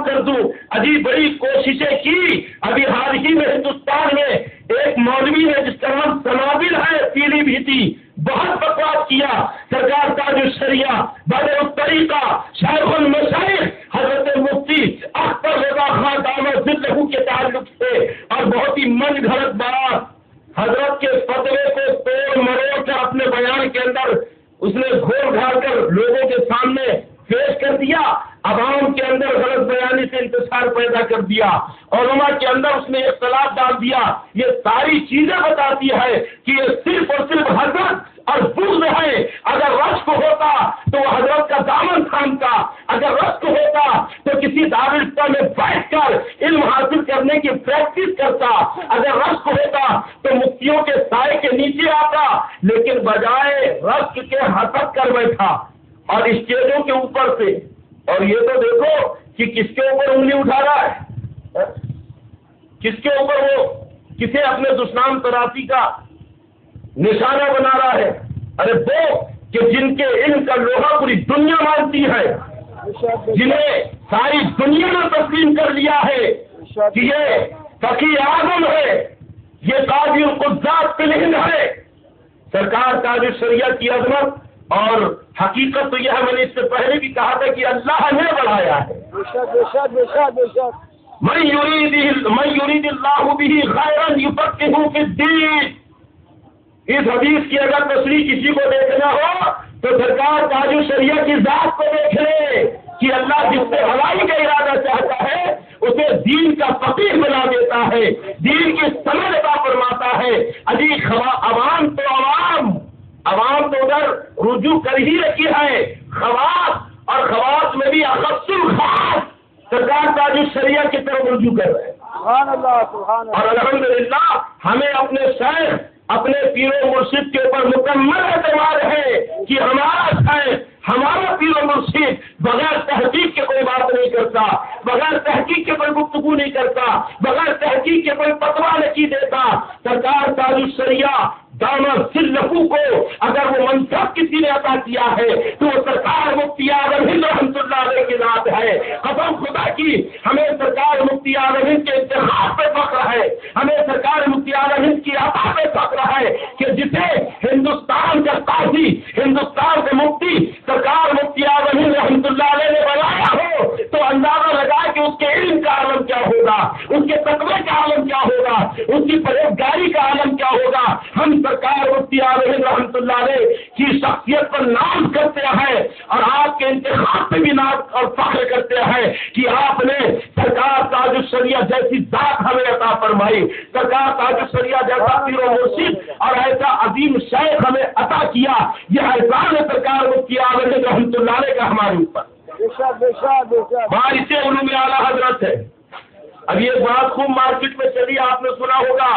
کر دوں. عجیب بڑی کوششیں کی. ابھی حال ہی میں ہندوستان میں ایک مولوی ہے جس کا نام سنابل ہے، پیلی بھیتی، بہت بکواس کیا. سرکار تاج الشریعہ بدر الطریقہ شیخ المشائخ حضرت مفتی اختر رضا خان دامت ذلہ کے تعلق سے اور بہت ہی من گھڑت بات حضرت کے فتوے کو توڑ مروڑ کر اپنے بیان کے اندر اس نے گھول ڈھال کر لوگوں کے سامنے پیش کر دیا. عوام کے اندر غلط بیانی سے انتشار پیدا کر دیا. علماء کے اندر اس نے اختلاف ڈال دیا. یہ ساری چیزیں بتاتی ہے کہ یہ صرف اور صرف حضرت اور بغض ہے. اگر رشک ہوتا تو وہ حضرت کا دامن تھامتا. اگر رشک ہوتا تو کسی دارالفتہ میں بیٹھ کر علم حاصل کرنے کی پریکٹس کرتا. اگر رشک ہوتا تو مفتیوں کے سائے کے نیچے آتا. لیکن بجائے رشک کے حسد کر بیٹھا اور اسٹیجوں کے اوپر سے. اور یہ تو دیکھو کہ کس کے اوپر انگلی اٹھا رہا ہے، کس کے اوپر وہ کسے اپنے دشنام تراسی کا نشانہ بنا رہا ہے. ارے وہ کہ جن کے علم کا لوہا پوری دنیا مانتی ہے، جنہیں ساری دنیا نے تسلیم کر لیا ہے کہ یہ فقی اعظم ہے، یہ قاضی القضات فلہند ہے. سرکار تاج الشریعہ کی عظمت اور حقیقت تو یہ ہے، میں نے اس سے پہلے بھی کہا تھا کہ اللہ نے بڑھایا ہے. من یرید اللہ بہ خیرا یفقہہ فی الدین. اس حدیث کی اگر تصریح کسی کو دیکھنا ہو تو سرکار تاج الشریعہ کی ذات کو دیکھ لے کہ اللہ جس سے بھلائی کا ارادہ چاہتا ہے اسے دین کا فقیہ بنا دیتا ہے، دین کی سمجھ عطا فرماتا ہے. عجیب عوام تو ادھر رجوع کر ہی رکھی ہے. خواص اور خواص میں بھی اخص الخاص سرکار تاج الشریعہ کی طرف رجوع کر رہے ہیں. سبحان اللہ سبحان اللہ. اور الحمدللہ ہمیں اپنے شیخ اپنے پیر و مرشد کے اوپر مکمل اعتماد ہے کہ ہمارا شیخ ہمارا پیر و مرشد بغیر تحقیق کے کوئی بات نہیں کرتا، بغیر تحقیق کے کوئی گفتگو نہیں کرتا، بغیر تحقیق کے کوئی فتویٰ نہیں دیتا. سرکار تاج الشریعہ دامت ذلہ کو اگر وہ منصب کسی نے عطا کیا ہے تو وہ سرکار مفتی اعظم ہند رحمۃ اللہ علیہ کی ذات ہے. قسم خدا کی ہمیں سرکار مفتی اعظم ہند کے انتخاب پہ فخر ہے، ہمیں سرکار مفتی اعظم ہند کی عطا پہ فخر ہے کہ جسے ہندوستان کا قاضی، ہندوستان کے مفتی سرکار مفتی اعظم ہند رحمۃ اللہ علیہ نے بنایا ہو تو اندازہ لگائے کہ اس کے علم کا عالم کیا ہوگا، اس کے تقوی کا عالم کیا ہوگا، اس کی پرہیزگاری کا عالم کیا ہوگا. ہم سرکار مفتی اعظم رحمۃ اللہ علیہ کی شخصیت پر ناز کرتے ہیں اور آپ کے انتخاب پہ بھی ناز اور فخر کرتے ہیں کہ آپ نے سرکار تاج الشریعہ جیسی ذات ہمیں عطا فرمائی، سرکار تاج الشریعہ جیسا پیر و مرشد اور ایسا عظیم شیخ ہمیں عطا کیا. یہ احسان ہے سرکار مفتی اعظم رحمۃ اللہ علیہ کا ہمارے اوپر. بارش علوم اعلیٰ حضرت ہے. اب یہ بات خوب مارکیٹ میں چلی، آپ نے سنا ہوگا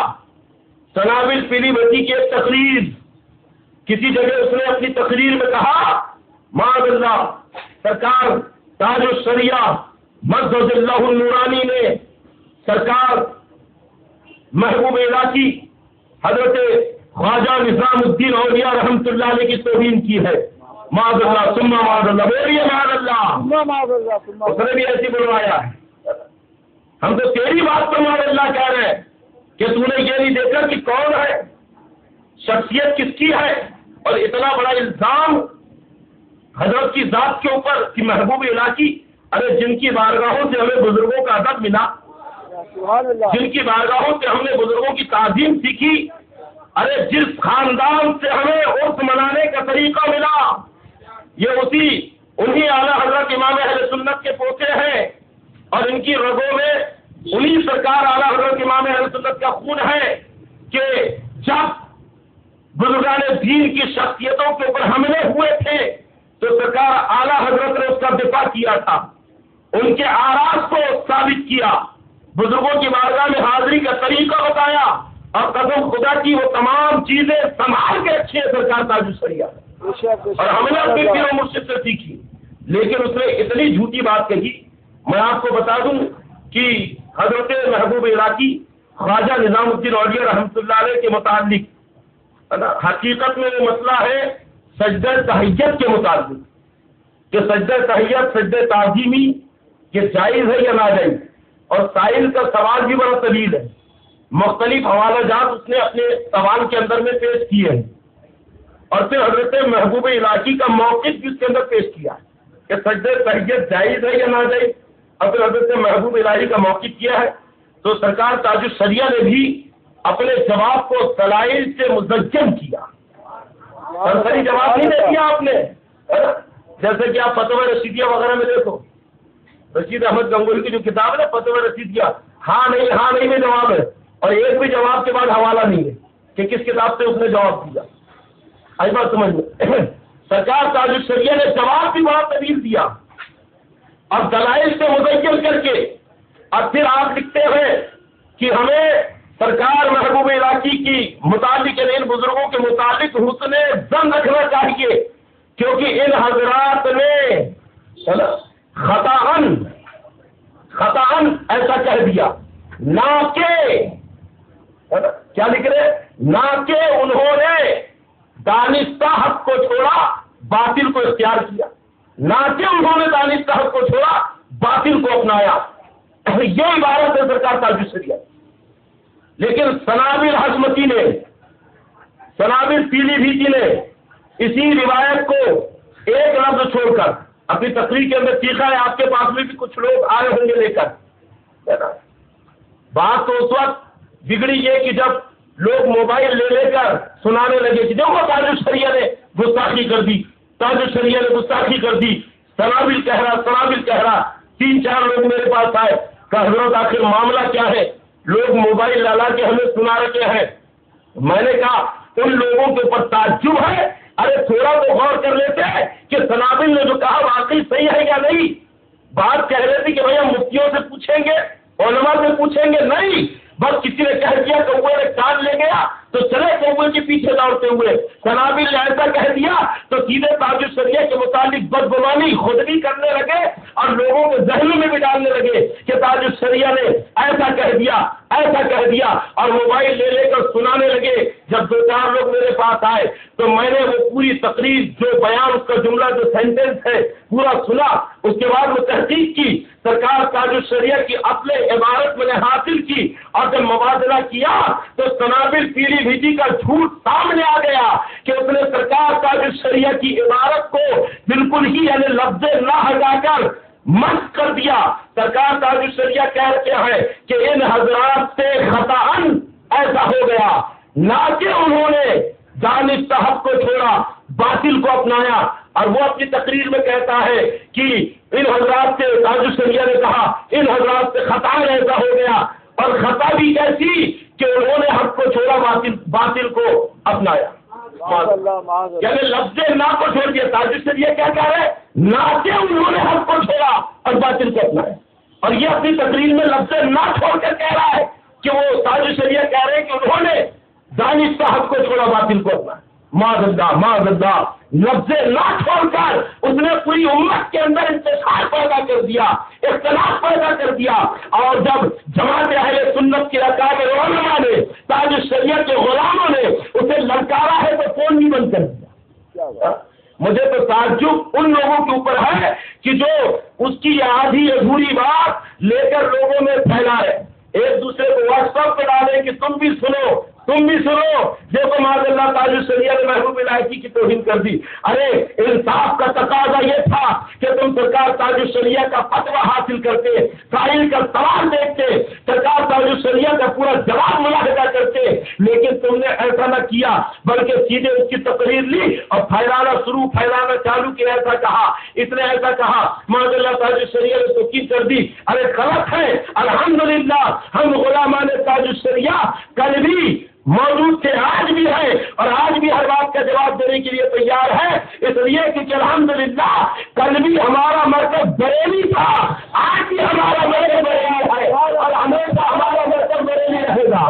سنابل پیلی بھیتی کی ایک تقریر، کسی جگہ اس نے اپنی تقریر میں کہا معاذ اللہ سرکار تاج الشریعہ مجدد اللہ النورانی نے سرکار محبوب الہی حضرت خواجہ نظام الدین اولیاء رحمۃ اللہ علیہ کی توہین کی ہے. معاذ اللہ ثم معاذ اللہ، بولیے معاذ اللہ. اس نے بھی ایسی بلوایا ہے. ہم تو تیری بات پر معاذ اللہ کہہ رہے ہیں کہ تو نے یہ نہیں دیکھا کہ کون ہے، شخصیت کس کی ہے، اور اتنا بڑا الزام حضرت کی ذات کے اوپر کہ محبوب الہی. ارے جن کی بارگاہوں سے ہمیں بزرگوں کا ادب ملا، جن کی بارگاہوں سے ہم نے بزرگوں کی تعظیم سیکھی، ارے جس خاندان سے ہمیں عرس منانے کا طریقہ ملا، یہ انہی اعلیٰ حضرت امام اہل سنت کے پوتے ہیں اور ان کی رگوں میں انہی سرکار اعلیٰ حضرت امام اہل سنت کا خون ہے کہ جب بزرگان دین کی شخصیتوں کے اوپر حملے ہوئے تھے تو سرکار اعلیٰ حضرت نے اس کا دفاع کیا تھا، ان کے آراز کو ثابت کیا، بزرگوں کی بارگاہ میں حاضری کا طریقہ بتایا، اور قسم خدا کی وہ تمام چیزیں سنبھال کے رکھی ہے سرکار تاج الشریعہ، اور ہم نے اپنے پیر و مرشد سے سیکھی. لیکن اس نے اتنی جھوٹی بات کہی. میں آپ کو بتا دوں کہ حضرت محبوب الہی خواجہ نظام الدین اولیاء رحمۃ اللہ علیہ کے متعلق حقیقت میں وہ مسئلہ ہے سجدہ تحیت کے متعلق کہ سجدہ تحیت سجدہ تعظیمی کہ جائز ہے یا ناجائز، اور سائل کا سوال بھی بڑا طویل ہے، مختلف حوالہ جات اس نے اپنے سوال کے اندر میں پیش کیے ہیں، اور پھر حضرت محبوب الہی کا موقف بھی اس کے اندر پیش کیا ہے کہ سجدہ تحیت جائز ہے یا ناجائز، اور پھر حضرت محبوب الہی کا موقف کیا ہے۔ تو سرکار تاج الشریعہ نے بھی اپنے جواب کو دلائل سے مزین کیا، سرسری جواب نہیں دے دیا آپ نے، جیسے کہ آپ فتوی رشیدیہ وغیرہ میں دیکھو، رشید احمد گنگوہی کی جو کتاب ہے نا فتوی رشیدیہ، ہاں نہیں میں جواب ہے، اور ایک بھی جواب کے بعد حوالہ نہیں ہے کہ کس کتاب سے اس نے جواب دیا۔ آئی بات سمجھ میں؟ سرکار تاج الشریعہ نے جواب بھی بڑا طویل دیا اور دلائل سے مزین کر کے، اور پھر آپ لکھتے ہیں کہ ہمیں سرکار محبوب الہی کی متعلق ان بزرگوں کے متعلق حسن ظن رکھنا چاہیے، کیونکہ ان حضرات نے خطاً ایسا کہہ دیا، نہ کہ کیا لکھ رہے، نہ کہ انہوں نے دانستہ حق کو چھوڑا باطل کو اختیار کیا، نہ کہ انہوں نے دانستہ حق کو چھوڑا باطل کو اپنایا، یہ عبارت ہے سرکار تاج الشریعہ۔ لیکن سنابل حشمتی نے، سنابل پیلی بھیٹی نے اسی روایت کو ایک لفظ چھوڑ کر اپنی تقریر کے اندر چیخا ہے، آپ کے پاس میں بھی کچھ لوگ آئے ہوں گے لے کر۔ بات تو اس وقت بگڑی یہ کہ جب لوگ موبائل لے کر سنانے لگے کہ دیکھو تاج الشریعہ نے گستاخی کر دی، تاج الشریعہ نے گستاخی کر دی، سنابل کہہ رہا، 3-4 لوگ میرے پاس آئے کہ حضرت آخر معاملہ کیا ہے، لوگ موبائل لا کے ہمیں سنا رکھے ہیں۔ میں نے کہا ان لوگوں کے اوپر تعجب ہے، ارے تھوڑا تو غور کر لیتے ہیں کہ سنابل نے جو کہا واقعی صحیح ہے یا نہیں۔ بات کہہ رہے تھے کہ بھیا مفتیوں سے پوچھیں گے، علماء سے پوچھیں گے، نہیں، بس کسی نے کہہ دیا کوے نے کان لے گیا تو چلے کوے کے پیچھے دوڑتے ہوئے۔ سنابل نے ایسا کہہ دیا تو سیدھے تاج الشریعہ کے متعلق بدگمانی خود بھی کرنے لگے اور لوگوں کے ذہنوں میں بھی ڈالنے لگے کہ تاج الشریعہ نے ایسا کہہ دیا، اور موبائل لے کر سنانے لگے۔ جب 2-4 لوگ میرے پاس آئے تو میں نے وہ پوری تقریر، جو بیان، اس کا جملہ، جو سینٹنس ہے پورا سنا، اس کے بعد وہ تحقیق کی، سرکار تاج الشریعہ کی اپنے عبارت میں نے حاصل کی، اور جب مبادلہ کیا تو سنابل پیلی بھیٹی کا جھوٹ سامنے آ گیا کہ اس نے سرکار تاج الشریعہ کی عبارت کو بالکل ہی یعنی لفظ نہ ہٹا کر مسخ کر دیا۔ سرکار تاج الشریعہ کہتے ہیں کہ ان حضرات سے خطاً ایسا ہو گیا، نہ کہ انہوں نے دانستہ حق کو چھوڑا باطل کو اپنایا۔ اور وہ اپنی تقریر میں کہتا ہے کہ ان حضرات سے، تاج الشریعہ نے کہا، ان حضرات سے خطاً ایسا ہو گیا، اور خطا بھی ایسی کہ انہوں نے حق کو چھوڑا باطل کو اپنایا، یعنی لفظ نہ کو چھوڑ دیا۔ تاج الشریعہ کیا کہہ رہے، نہ کہ انہوں نے حق کو چھوڑا اور باطل کو اپنایا، اور یہ اپنی تقریر میں لفظ نہ چھوڑ کر کہہ رہا ہے کہ وہ تاج الشریعہ کہہ رہے ہیں کہ انہوں نے دانستہ حق کو چھوڑا باطل کو اپنایا۔ معاذ اللہ، لفظ نہ چھوڑ کر اس نے پوری امت کے اندر انتشار پیدا کر دیا، اختلاف پیدا کر دیا، اور جب جماعت اہل سنت کی اکابر علماء نے، تاج الشریعہ کے غلاموں نے اسے للکارا ہے تو فون بھی بند کر دیا۔ مجھے تو تعجب ان لوگوں کے اوپر ہے کہ جو اس کی آدھی ادھوری بات لے کر لوگوں میں پھیلائے، ایک دوسرے کو واٹس ایپ پہ ڈالے کہ تم بھی سنو، دیکھو معاذ اللہ تاج الشریعہ نے محبوب الہی کی توہین کر دی۔ ارے انصاف کا تقاضا یہ تھا کہ تم سرکار تاج الشریعہ کا فتویٰ حاصل کرتے، قائل کا سوال دیکھتے، سرکار تاج الشریعہ کا پورا جواب ملاحظہ کرتے، لیکن تم نے ایسا نہ کیا، بلکہ سیدھے اس کی تقریر لی اور پھیلانا چالو کیا۔ ایسا کہا، اس نے ایسا کہا، معاذ اللہ تاج الشریعہ نے توقیر کر دی۔ ارے غلط ہے، الحمدللہ ہم غلامان تاج الشریعہ کل بھی موجود تھے، آج بھی ہے، اور آج بھی ہر بات کا جواب دینے کے لیے تیار ہے، اس لیے کہ الحمدللہ کل بھی ہمارا مرکز بریلی تھا، آج بھی ہمارا مرکز بریلی ہے، اور ہمیشہ ہمارا مرکز بریلی رہے گا۔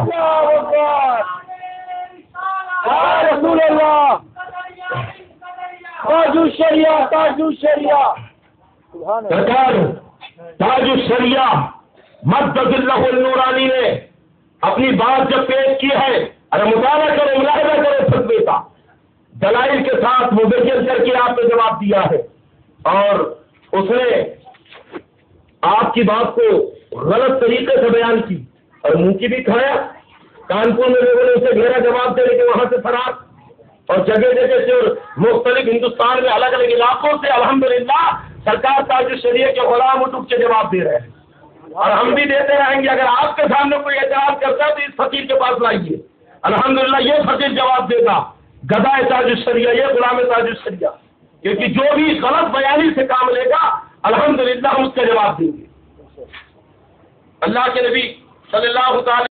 رسول اللہ، تاج الشریعہ سرکار تاج الشریعہ مدد اللہ النورانی نے اپنی بات جب پیش کی ہے، ارے مطالعہ کرو، ملاحظہ کرو فتوے کا، دلائل کے ساتھ مبین کر کے آپ نے جواب دیا ہے، اور اس نے آپ کی بات کو غلط طریقے سے بیان کی اور منہ کی بھی کھایا. کانپور میں لوگوں نے اسے گھیرا جواب دینے کے وہاں سے فرار, اور جگہ جگہ سے اور مختلف ہندوستان میں الگ الگ علاقوں سے الحمدللہ سرکار تاج الشریعہ کے غلام اٹھ کے جواب دے رہے ہیں, اور ہم بھی دیتے رہیں گے. اگر آپ کے سامنے کوئی اعتراض کرتا ہے تو اس فقیر کے پاس لائیے, الحمدللہ یہ فقیر جواب دے گا, گدا تاج الشریعہ, یہ غلام تاج الشریعہ, کیونکہ جو بھی غلط بیانی سے کام لے گا الحمدللہ ہم اس کا جواب دیں گے. اللہ کے نبی صلی اللہ تعالی